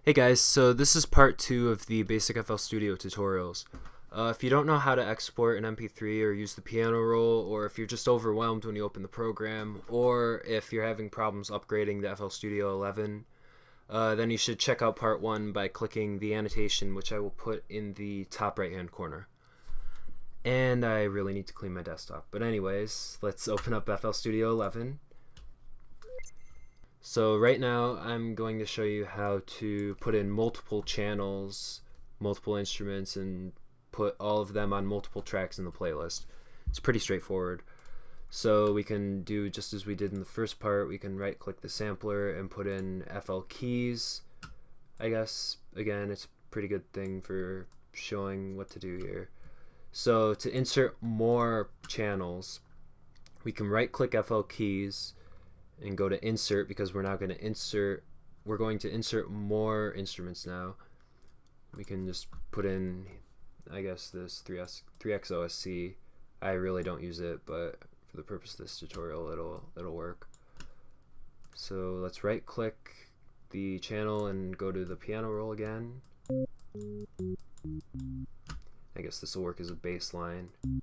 Hey guys, so this is part 2 of the basic FL Studio tutorials. If you don't know how to export an MP3 or use the piano roll, or if you're just overwhelmed when you open the program, or if you're having problems upgrading the FL Studio 11, then you should check out part 1 by clicking the annotation, which I will put in the top right hand corner. And I really need to clean my desktop. But anyways, let's open up FL Studio 11. So right now I'm going to show you how to put in multiple channels, multiple instruments, and put all of them on multiple tracks in the playlist. It's pretty straightforward. So we can do just as we did in the first part. We can right click the sampler and put in FL keys. I guess again it's a pretty good thing for showing what to do here. So to insert more channels, we can right click FL keys and go to insert, because we're going to insert more instruments now. We can just put in, I guess, this 3x OSC. I really don't use it, but for the purpose of this tutorial it'll work. So let's right click the channel and go to the piano roll again. I guess this will work as a bass line. I'm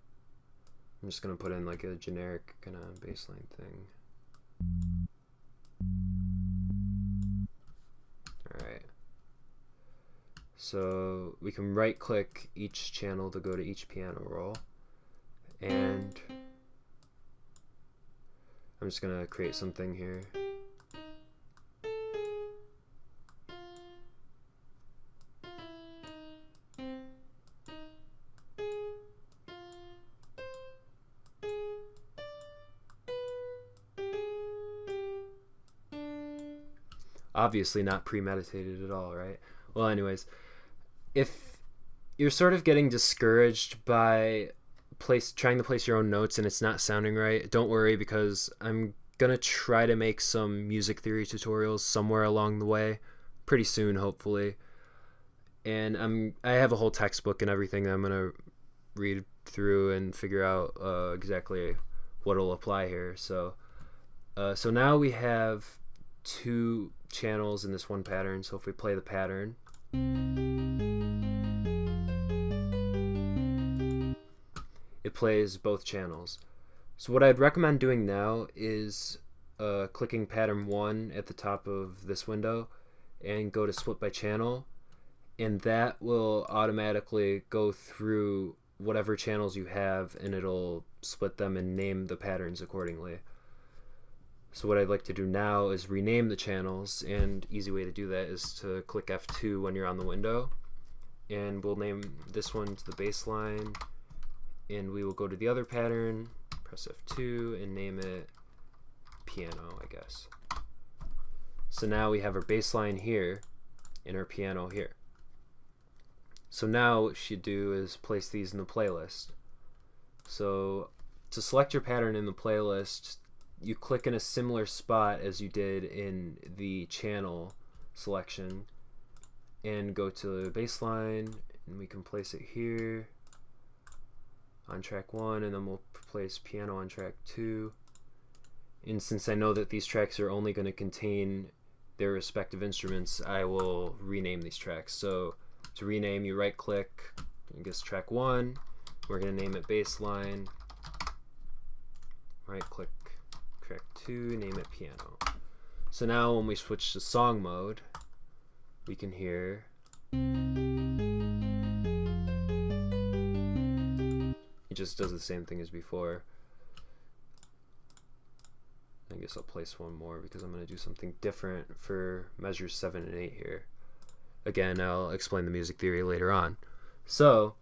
just gonna put in like a generic kind of bass line thing. Alright, so we can right click each channel to go to each piano roll, and I'm just gonna create something here. Obviously not premeditated at all, right? Well, anyways, if you're sort of getting discouraged by trying to place your own notes and it's not sounding right, don't worry, because I'm gonna try to make some music theory tutorials somewhere along the way, pretty soon, hopefully. And I have a whole textbook and everything that I'm gonna read through and figure out exactly what will apply here. So now we have two channels in this one pattern. So if we play the pattern, it plays both channels. So what I'd recommend doing now is clicking pattern 1 at the top of this window and go to split by channel, and that will automatically go through whatever channels you have and it'll split them and name the patterns accordingly. So what I'd like to do now is rename the channels, and easy way to do that is to click F2 when you're on the window, and we'll name this one to the bass line, and we will go to the other pattern, press F2, and name it piano, I guess. So now we have our bass line here and our piano here. So now what you should do is place these in the playlist. So to select your pattern in the playlist, you click in a similar spot as you did in the channel selection and go to the bass line, and we can place it here on track 1, and then we'll place piano on track 2. And since I know that these tracks are only going to contain their respective instruments, I will rename these tracks. So to rename, you right click, I guess track 1, we're going to name it bass line, right click track 2, name it piano. So now when we switch to song mode, we can hear it just does the same thing as before. I guess I'll place one more because I'm going to do something different for measures 7 and 8 here. Again, I'll explain the music theory later on. So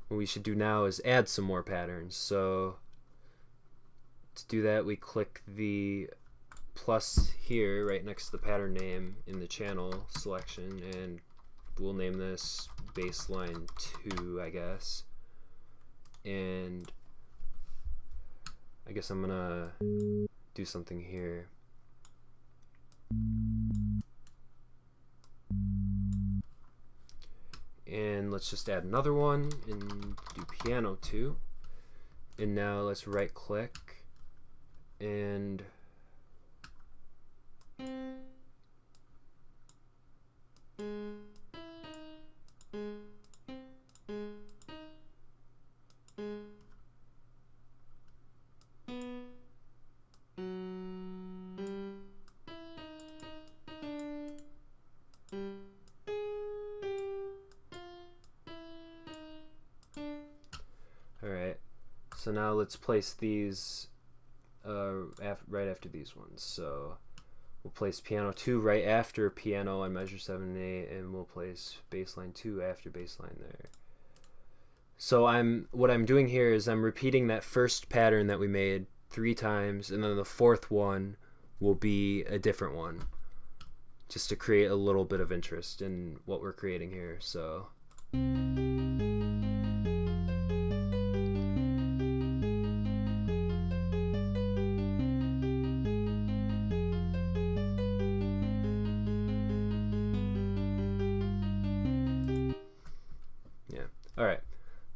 what we should do now is add some more patterns. So to do that, we click the plus here right next to the pattern name in the channel selection, and we'll name this bassline 2, I guess. And I guess I'm gonna do something here. And let's just add another one and do piano 2. And now let's right click and So now let's place these right after these ones. So we'll place piano 2 right after piano on measure 7 and 8, and we'll place bassline 2 after bassline there. So what I'm doing here is I'm repeating that first pattern that we made 3 times, and then the 4th one will be a different one, just to create a little bit of interest in what we're creating here. So yeah, all right.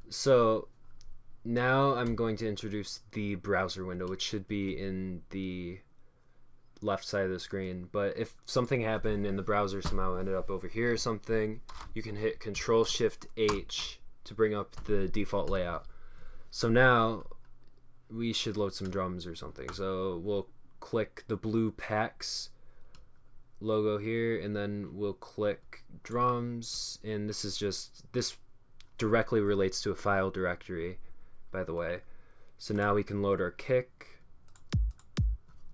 So now I'm going to introduce the browser window, which should be in the left side of the screen. But if something happened and the browser somehow ended up over here or something, you can hit Control-Shift-H to bring up the default layout. So now we should load some drums or something. So we'll click the blue PAX logo here, and then we'll click drums, and this directly relates to a file directory, by the way. So now we can load our kick.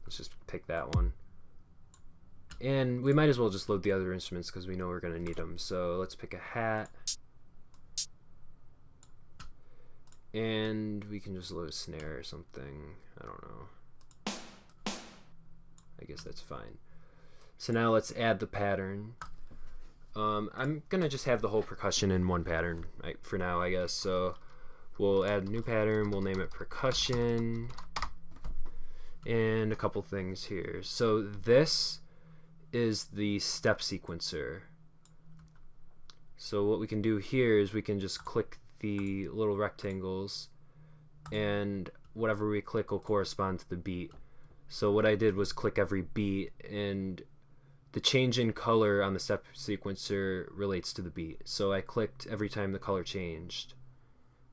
Let's just pick that one. And we might as well just load the other instruments because we know we're going to need them. So let's pick a hat. And we can just load a snare or something. I don't know. I guess that's fine. So now let's add the pattern. I'm going to just have the whole percussion in one pattern for now, I guess. So we'll add a new pattern. We'll name it Percussion. And a couple things here. So this is the step sequencer. So what we can do here is we can just click the little rectangles, and whatever we click will correspond to the beat. So what I did was click every beat, and the change in color on the step sequencer relates to the beat. So I clicked every time the color changed,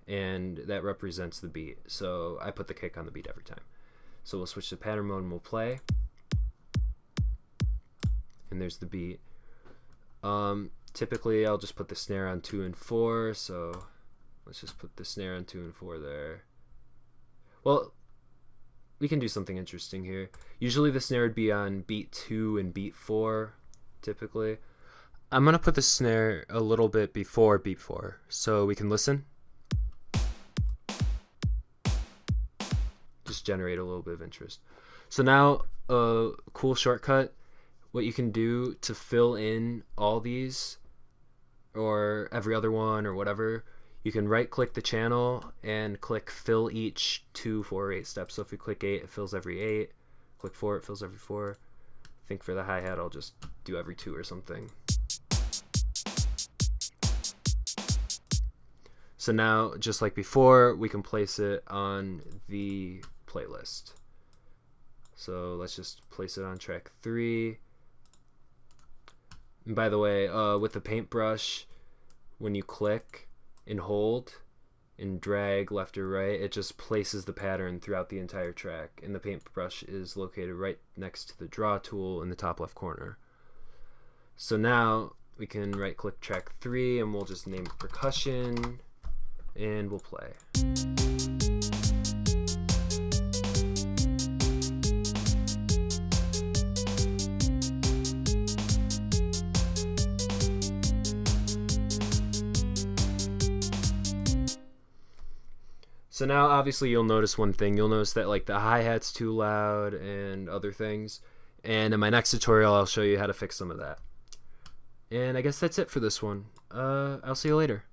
and that represents the beat. So I put the kick on the beat every time. So we'll switch to pattern mode and we'll play. And there's the beat. Typically I'll just put the snare on 2 and 4, so let's just put the snare on 2 and 4 there. Well, we can do something interesting here. Usually the snare would be on beat 2 and beat 4, typically. I'm going to put the snare a little bit before beat 4, so we can listen. Just generate a little bit of interest. So now a cool shortcut, what you can do to fill in all these, or every other one or whatever, you can right click the channel and click fill each 2, 4, or 8 steps. So if we click 8, it fills every 8. Click 4, it fills every 4. I think for the hi-hat I'll just do every 2 or something. So now, just like before, we can place it on the playlist. So let's just place it on track 3. And by the way, with the paintbrush, when you click and hold and drag left or right, it just places the pattern throughout the entire track, and the paintbrush is located right next to the draw tool in the top left corner. So now we can right click track 3 and we'll just name it Percussion, and we'll play. So now obviously you'll notice one thing. You'll notice that like the hi-hat's too loud and other things. And in my next tutorial I'll show you how to fix some of that. And I guess that's it for this one. I'll see you later.